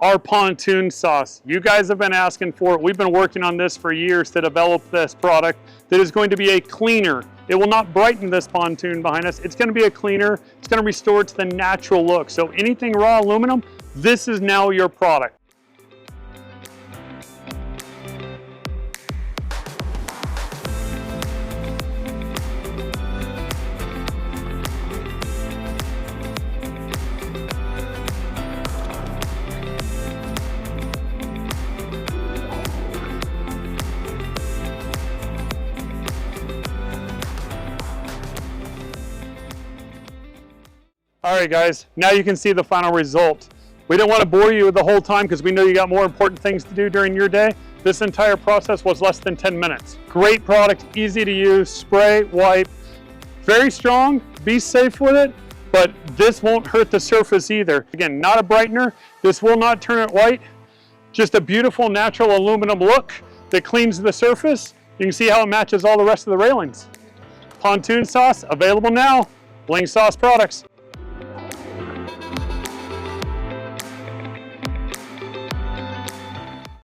our Pontoon Sauce. You guys have been asking for it. We've been working on this for years to develop this product that is going to be a cleaner. It will not brighten this pontoon behind us. It's going to be a cleaner. It's going to restore it to the natural look. So anything raw aluminum, this is now your product. All right, guys, now you can see the final result. We didn't want to bore you the whole time because we know you got more important things to do during your day. This entire process was less than 10 minutes. Great product, easy to use, spray, wipe, very strong, be safe with it, but this won't hurt the surface either. Again, not a brightener, this will not turn it white, just a beautiful natural aluminum look that cleans the surface. You can see how it matches all the rest of the railings. Pontoon Sauce, available now, Bling Sauce products.